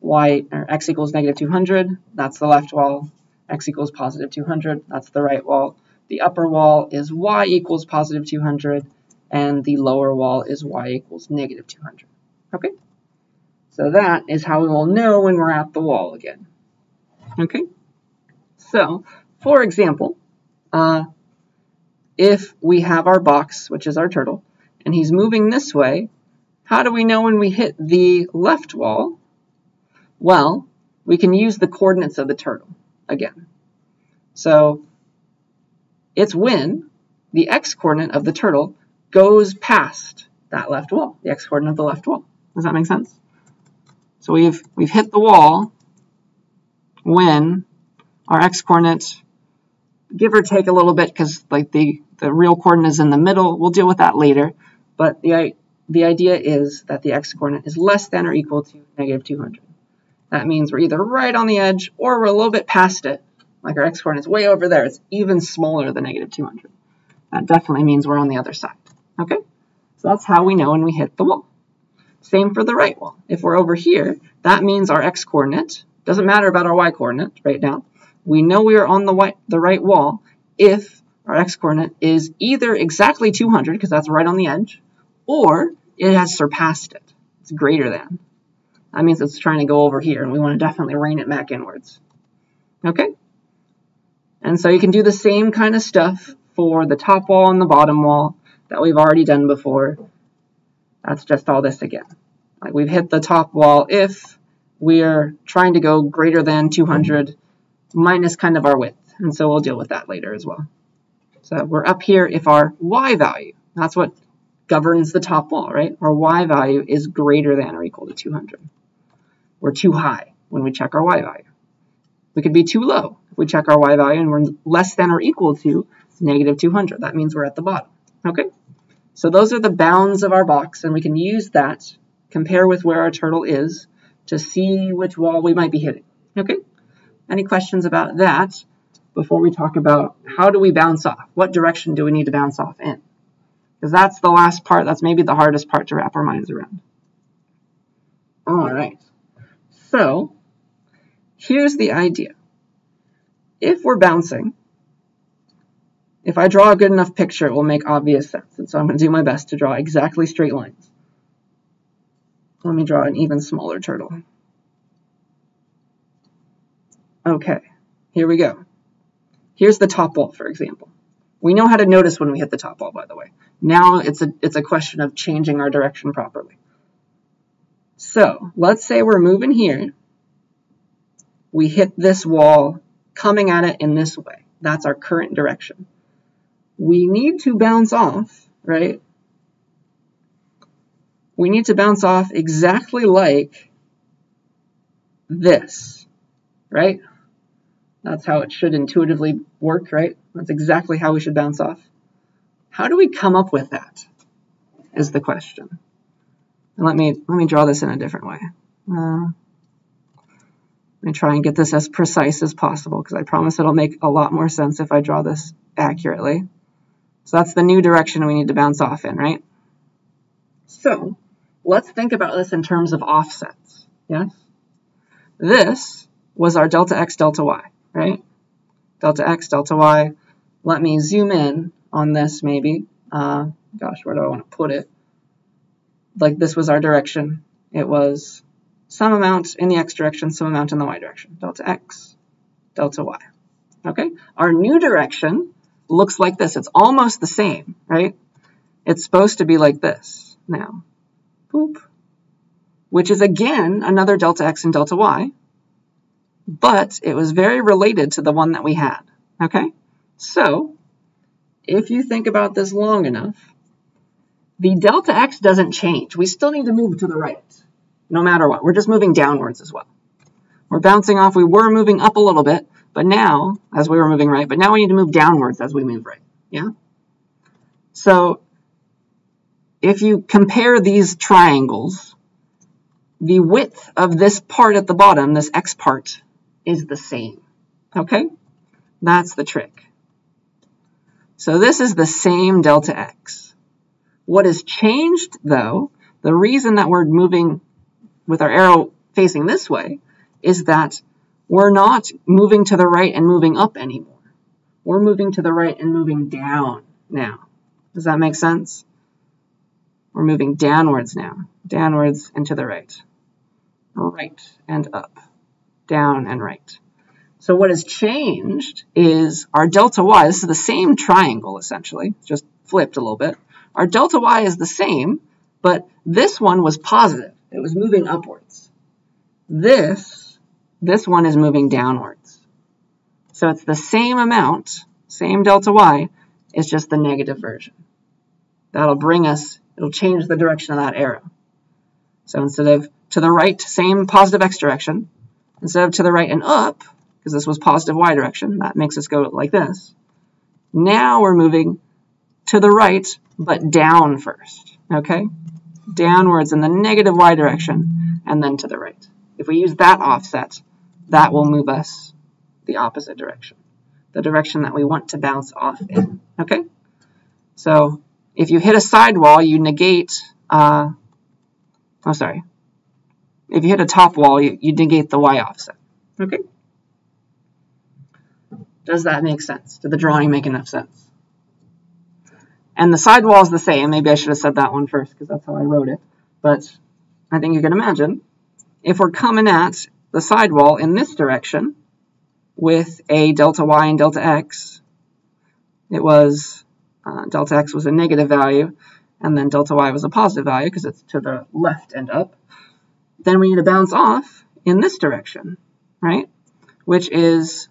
x equals negative 200, that's the left wall. X equals positive 200, that's the right wall. The upper wall is y equals positive 200, and the lower wall is y equals negative 200. Okay? So that is how we will know when we're at the wall again. Okay? So, for example, if we have our box, which is our turtle, and he's moving this way, how do we know when we hit the left wall? Well, we can use the coordinates of the turtle again. So, it's when the x-coordinate of the turtle goes past that left wall, the x-coordinate of the left wall. Does that make sense? So we've hit the wall when our x-coordinate, give or take a little bit, because like the real coordinate is in the middle. We'll deal with that later. But the idea is that the x-coordinate is less than or equal to negative 200. That means we're either right on the edge or we're a little bit past it. Like our x-coordinate is way over there. It's even smaller than negative 200. That definitely means we're on the other side. Okay? So that's how we know when we hit the wall. Same for the right wall. If we're over here, that means our x-coordinate, doesn't matter about our y-coordinate right now, we know we are on the right wall if our x-coordinate is either exactly 200, because that's right on the edge, or it has surpassed it. It's greater than. That means it's trying to go over here, and we want to definitely rein it back inwards. Okay? And so you can do the same kind of stuff for the top wall and the bottom wall that we've already done before. That's just all this again. Like we've hit the top wall if we're trying to go greater than 200 minus kind of our width. And so we'll deal with that later as well. So we're up here if our y value, that's what governs the top wall, right? Our y value is greater than or equal to 200. We're too high when we check our y value. We could be too low if we check our y value and we're less than or equal to negative 200. That means we're at the bottom. Okay? So those are the bounds of our box, and we can use that, compare with where our turtle is, to see which wall we might be hitting. Okay? Any questions about that before we talk about how do we bounce off? What direction do we need to bounce off in? Because that's the last part. That's maybe the hardest part to wrap our minds around. All right. So here's the idea. If we're bouncing, if I draw a good enough picture, it will make obvious sense. And so I'm going to do my best to draw exactly straight lines. Let me draw an even smaller turtle. Okay, here we go. Here's the top wall, for example. We know how to notice when we hit the top wall, by the way. Now it's a question of changing our direction properly. So let's say we're moving here. We hit this wall coming at it in this way. That's our current direction. We need to bounce off, right? We need to bounce off exactly like this, right? That's how it should intuitively work, right? That's exactly how we should bounce off. How do we come up with that is the question. And let me draw this in a different way. Let me try and get this as precise as possible, because I promise it'll make a lot more sense if I draw this accurately. So that's the new direction we need to bounce off in, right? So let's think about this in terms of offsets, yes? This was our delta x, delta y, right? Delta x, delta y. Let me zoom in on this maybe. Gosh, where do I want to put it? Like this was our direction. It was some amount in the x direction, some amount in the y direction. Delta x, delta y. Okay? Our new direction looks like this. It's almost the same, right? It's supposed to be like this now. Boop. Which is again another delta x and delta y, but it was very related to the one that we had. Okay? So, if you think about this long enough, the delta x doesn't change. We still need to move to the right, no matter what. We're just moving downwards as well. We're bouncing off. We were moving up a little bit, but now, as we were moving right, but now we need to move downwards as we move right. Yeah? So, if you compare these triangles, the width of this part at the bottom, this x part, is the same. Okay? That's the trick. So this is the same delta x. What has changed, though, the reason that we're moving with our arrow facing this way is that we're not moving to the right and moving up anymore. We're moving to the right and moving down now. Does that make sense? We're moving downwards now. Downwards and to the right. Right and up. Down and right. So what has changed is our delta y. This is the same triangle, essentially. Just flipped a little bit. Our delta y is the same, but this one was positive. It was moving upwards. This one is moving downwards. So it's the same amount, same delta y, it's just the negative version. That'll bring us, it'll change the direction of that arrow. So instead of to the right, same positive x direction, instead of to the right and up, because this was positive y direction, that makes us go like this. Now we're moving to the right, but down first, okay? Downwards in the negative y direction, and then to the right. If we use that offset, that will move us the opposite direction, the direction that we want to bounce off in, okay? So if you hit a sidewall, you negate Oh, sorry. If you hit a top wall, you negate the y offset. Okay? Does that make sense? Did the drawing make enough sense? And the sidewall is the same. Maybe I should have said that one first because that's how I wrote it. But I think you can imagine if we're coming at the sidewall in this direction with a delta y and delta x, it was delta x was a negative value, and then delta y was a positive value because it's to the left and up. Then we need to bounce off in this direction, right? Which is,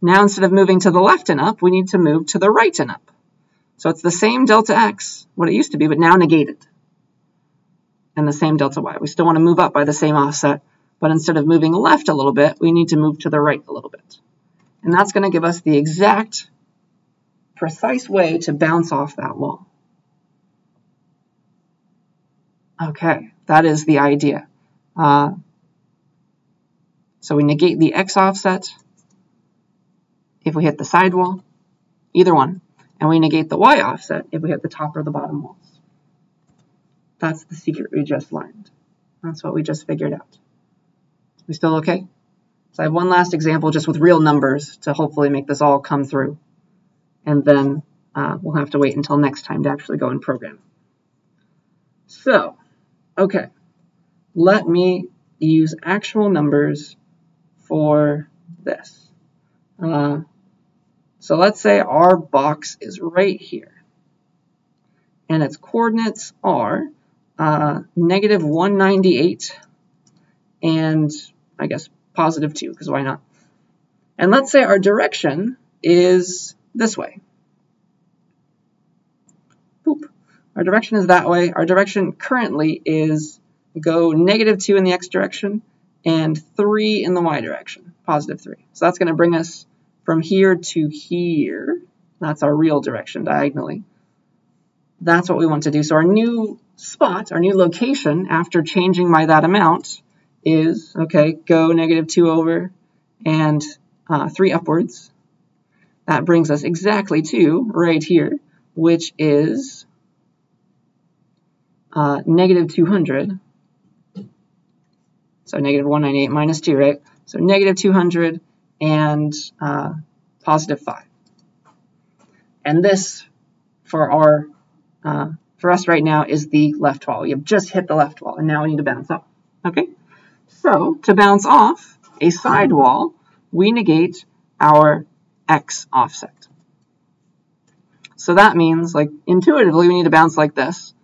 now instead of moving to the left and up, we need to move to the right and up. So it's the same delta x, what it used to be, but now negated. And the same delta y. We still want to move up by the same offset, but instead of moving left a little bit, we need to move to the right a little bit. And that's going to give us the exact, precise way to bounce off that wall. Okay, that is the idea. So we negate the x offset if we hit the sidewall, either one, and we negate the y offset if we hit the top or the bottom walls. That's the secret we just learned. That's what we just figured out. We still okay? So I have one last example just with real numbers to hopefully make this all come through. And then we'll have to wait until next time to actually go and program. So, okay, let me use actual numbers for this. So let's say our box is right here. And its coordinates are negative 198 and I guess positive 2, because why not? And let's say our direction is this way. Boop. Our direction is that way. Our direction currently is go negative 2 in the x direction and 3 in the y direction, positive 3. So that's going to bring us from here to here. That's our real direction diagonally. That's what we want to do. So our new spot, our new location after changing by that amount is, okay, go negative 2 over and 3 upwards. That brings us exactly to right here, which is negative 200. So negative 198 minus 2, right? So negative 200 and positive 5. And this, for us right now, is the left wall. You've just hit the left wall, and now we need to bounce off. Okay? So, to bounce off a sidewall, we negate our x offset. So that means, like, intuitively, we need to bounce like this.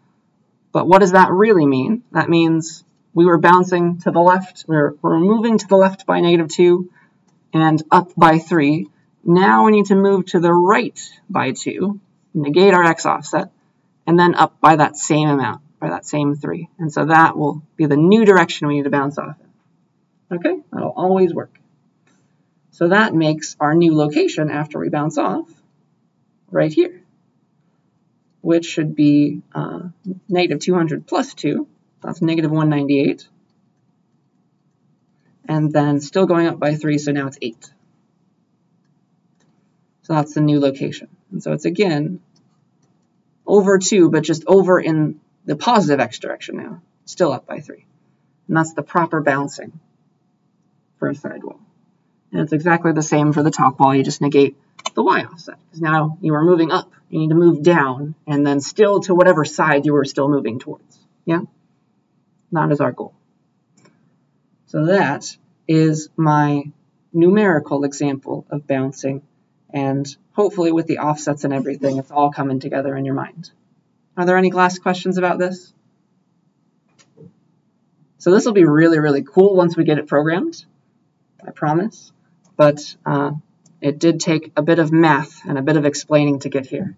But what does that really mean? That means we were bouncing to the left. We're moving to the left by negative 2 and up by 3. Now we need to move to the right by 2, negate our x offset, and then up by that same amount, by that same 3. And so that will be the new direction we need to bounce off in. Okay? That'll always work. So that makes our new location after we bounce off right here, which should be negative 200 plus 2. That's negative 198. And then still going up by 3, so now it's 8. So that's the new location. And so it's, again, over 2, but just over in the positive x direction now. Still up by 3. And that's the proper bouncing for a sidewall. And it's exactly the same for the top wall. You just negate the y offset. Because now you are moving up. You need to move down and then still to whatever side you were still moving towards. Yeah? That is our goal. So that is my numerical example of bouncing. And hopefully with the offsets and everything, it's all coming together in your mind. Are there any last questions about this? So this will be really, really cool once we get it programmed, I promise. But it did take a bit of math and a bit of explaining to get here,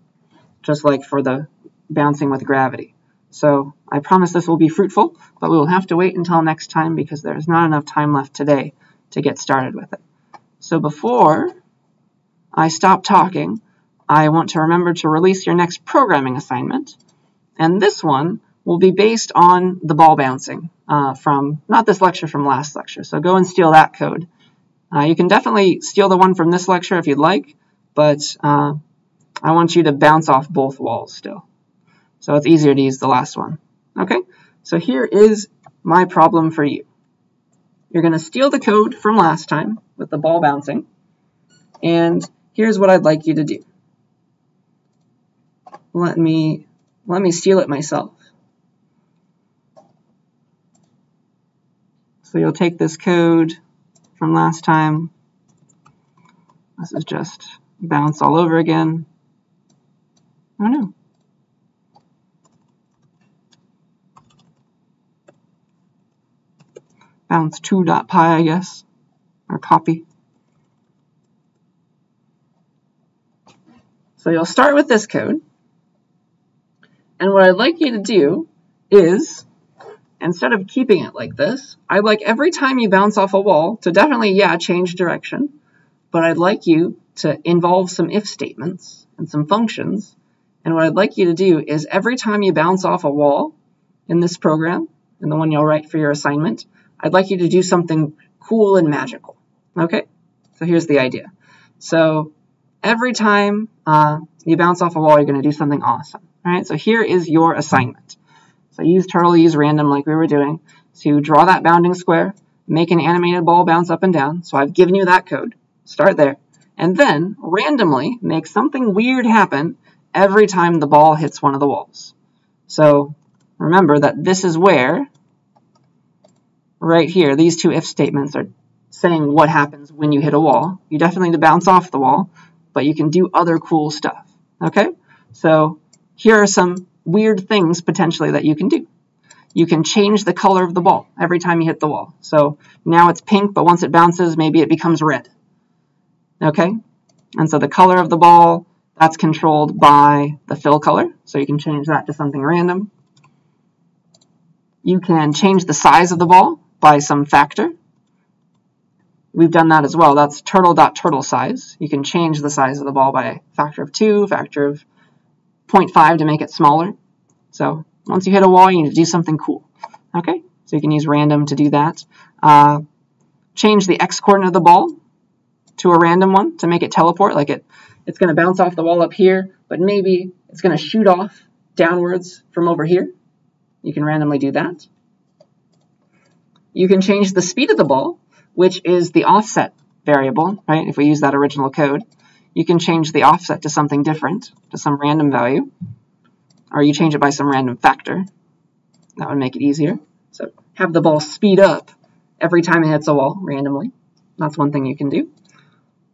just like for the bouncing with gravity. So I promise this will be fruitful, but we will have to wait until next time because there's not enough time left today to get started with it. So before I stop talking, I want to remember to release your next programming assignment. And this one will be based on the ball bouncing from, not this lecture, from last lecture. So go and steal that code. You can definitely steal the one from this lecture if you'd like, but I want you to bounce off both walls still. So it's easier to use the last one. Okay? So here is my problem for you. You're going to steal the code from last time with the ball bouncing, and here's what I'd like you to do. Let me steal it myself. So you'll take this code from last time. This is just bounce all over again. Oh no. Bounce 2.py, I guess, or copy. So you'll start with this code. And what I'd like you to do is, instead of keeping it like this, I'd like every time you bounce off a wall to definitely, yeah, change direction, but I'd like you to involve some if statements and some functions. And what I'd like you to do is every time you bounce off a wall in this program, and the one you'll write for your assignment, I'd like you to do something cool and magical. Okay? So here's the idea. So every time you bounce off a wall, you're going to do something awesome. All right? So here is your assignment. So use turtle, use random like we were doing to draw that bounding square, make an animated ball bounce up and down. So I've given you that code. Start there. And then randomly make something weird happen every time the ball hits one of the walls. So remember that this is where, right here, these two if statements are saying what happens when you hit a wall. You definitely need to bounce off the wall, but you can do other cool stuff. Okay? So here are some weird things potentially that you can do. You can change the color of the ball every time you hit the wall. So now it's pink, but once it bounces, maybe it becomes red. Okay? And so the color of the ball, that's controlled by the fill color. So you can change that to something random. You can change the size of the ball by some factor. We've done that as well. That's turtle.turtle size. You can change the size of the ball by a factor of 2, factor of 0.5 to make it smaller. So once you hit a wall, you need to do something cool. Okay? So you can use random to do that. Change the x-coordinate of the ball to a random one to make it teleport. Like it's going to bounce off the wall up here, but maybe it's going to shoot off downwards from over here. You can randomly do that. You can change the speed of the ball, which is the offset variable, right? If we use that original code, you can change the offset to something different, to some random value, or you change it by some random factor. That would make it easier. So have the ball speed up every time it hits a wall randomly. That's one thing you can do.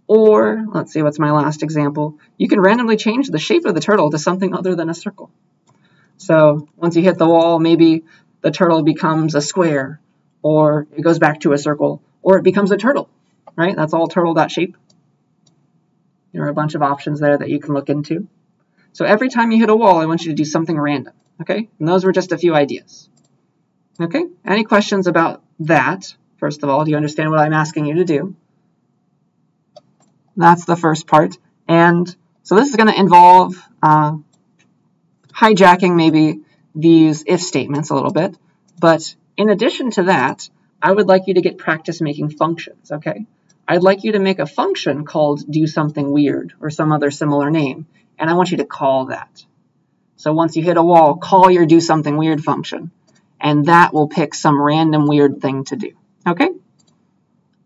Or, let's see, what's my last example? You can randomly change the shape of the turtle to something other than a circle. So once you hit the wall, maybe the turtle becomes a square, or it goes back to a circle, or it becomes a turtle, right? That's all turtle.shape. There are a bunch of options there that you can look into. So every time you hit a wall, I want you to do something random, okay? And those were just a few ideas. Okay? Any questions about that? First of all, do you understand what I'm asking you to do? That's the first part. And so this is going to involve hijacking maybe these if statements a little bit. But in addition to that, I would like you to get practice making functions, okay? I'd like you to make a function called do something weird or some other similar name, and I want you to call that. So once you hit a wall, call your do something weird function, and that will pick some random weird thing to do, okay?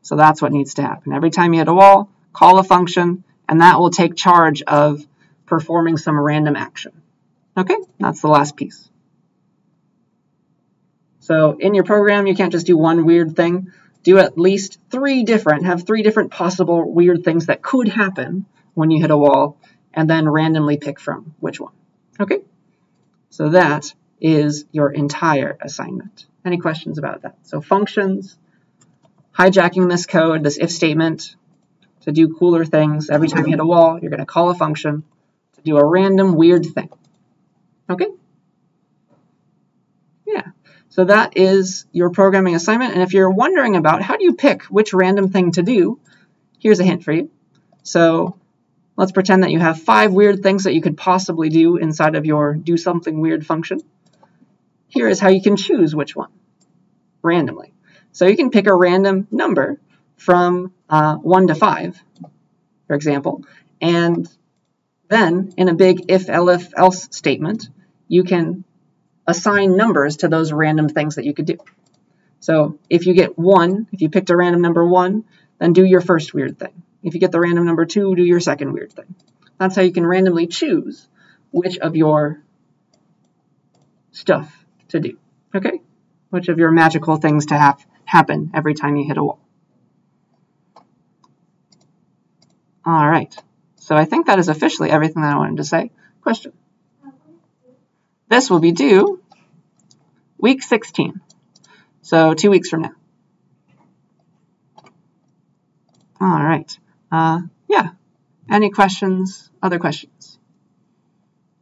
So that's what needs to happen. Every time you hit a wall, call a function, and that will take charge of performing some random action. Okay, that's the last piece. So in your program, you can't just do one weird thing. Do at least have three different possible weird things that could happen when you hit a wall, and then randomly pick from which one. Okay, so that is your entire assignment. Any questions about that? So functions, hijacking this code, this if statement, to do cooler things. Every time you hit a wall, you're going to call a function to do a random weird thing. Okay? Yeah. So that is your programming assignment. And if you're wondering about how do you pick which random thing to do, here's a hint for you. So let's pretend that you have 5 weird things that you could possibly do inside of your do something weird function. Here is how you can choose which one randomly. So you can pick a random number from 1 to 5, for example, and then in a big if, elif, else statement, you can assign numbers to those random things that you could do. So if you get 1, if you picked a random number 1, then do your first weird thing. If you get the random number 2, do your second weird thing. That's how you can randomly choose which of your stuff to do, okay? Which of your magical things to have happen every time you hit a wall. All right, so I think that is officially everything that I wanted to say. Question? This will be due week 16, so 2 weeks from now. All right, yeah, any questions, other questions?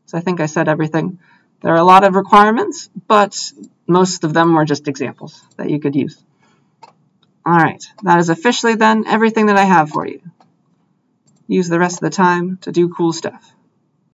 So I think I said everything. There are a lot of requirements, but most of them were just examples that you could use. All right, that is officially then everything that I have for you. Use the rest of the time to do cool stuff.